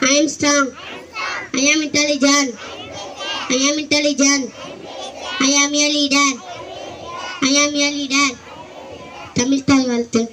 I am strong. I am intelligent. I am intelligent. I am a leader. I am a leader. Tamil தாய் வாழ்த்து.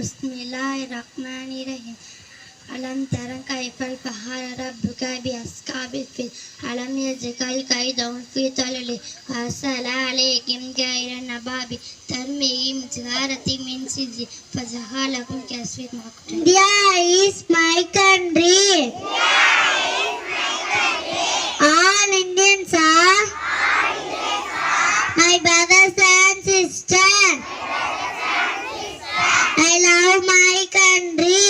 Bismillahirrahmanirrahim. Alam tara kayfa fa'ala rabbuka bi ashabil fil. Alam yaj'al kaydahum fi tadlil. Arsala alayhim tayran ababil tarmihim bijaratin min sijil faj'alahum ka'asfin ma'kul. India is my country. All Indians are my brothers and sisters. I love my country.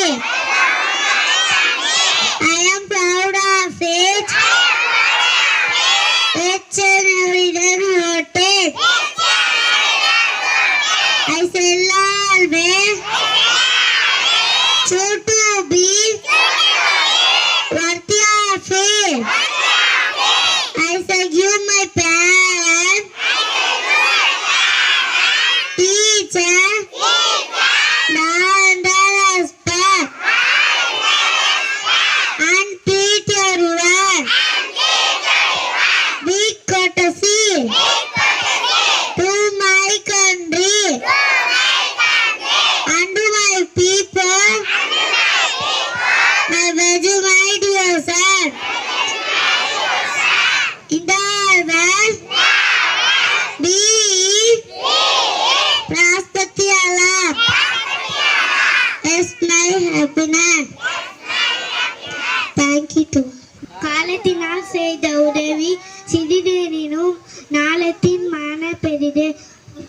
I am proud of it. Each and every day voted. I shall always choose to be worthy of it. I shall give my parents, teachers, and respect and treat everyone with courtesy to my country and to my people. My very my dear son, in the world be prosperity Allah. It's my happiness. Thank you too. காலத்தினால் செய்த உதவி சிறிதேனும் நாளத்தின் மான பெரிதே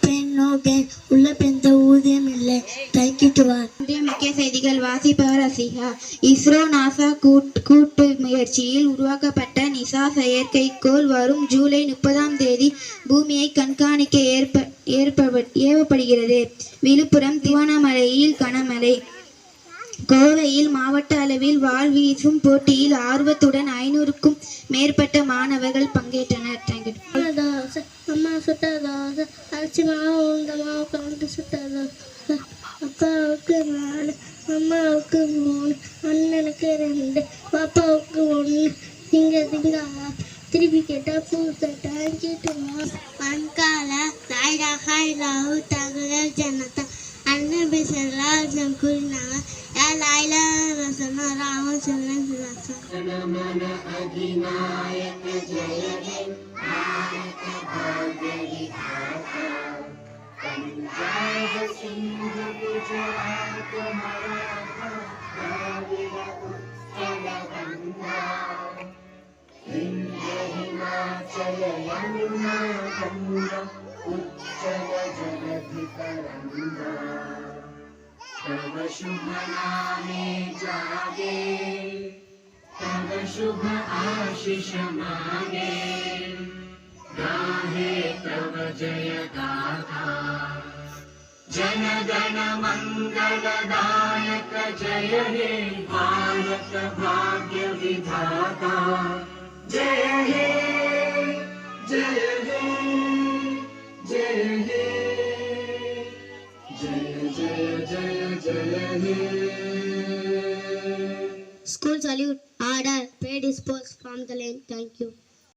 பெண்ணோகன் உள்ள பெந்த ஊதியம் இல்லை. Thank you to all. இன்றைய முக்கிய செய்திகள் வாசிப்பவர் அசிஹா. இஸ்ரோ நாசா கூட்டு முயற்சியில் உருவாக்கப்பட்ட நிசா செயற்கைக்கோள் வரும் ஜூலை 30 பூமியை கண்காணிக்க ஏவப்படுகிறது. விழுப்புரம் திருவண்ணாமலையில் கனமழை. கோவையில் மாவட்ட அளவில் வாள் வீசும் போட்டியில் ஆர்வத்துடன் 500க்கும் மேற்பட்ட மாணவர்கள் பங்கேற்றனர். அம்மா சுட்ட தோசை, அரிசி மாவு உளுந்த மாவு கலந்து சுட்ட தோசை. அப்பாவுக்கு 4, அம்மாவுக்கு 3, அண்ணனுக்கு 2, பாப்பாவுக்கு 1. திங்க திருப்பி கேட்டா பூசை. Thank you to all. பண்கால ராயிராஹு தகவல் ஜனதா அண்ணன் பேசலாம் கூறினாங்க. லாயிலா ரசனா ராம சொல்லேன். ஜனமன அதிநாயக ஜெய ஹே நாயக பாக்ய விதாதா பஞ்சாப சிந்து குஜராத் மராठा द्राविड उत्कल गंगा विंध्य हिमाचल यमुना गंगा उच्चल जलधि तरंगा तव शुभ नामे जागे तव शुभ आशीष मांगे गाहे तव जय गाथा जन गण मंगल दायक जय हे भारत भाग्य विधाता जय हे जय हे जय हे जय जय जय जय हे. School salute order. Pay dispose from the lane. Thank you.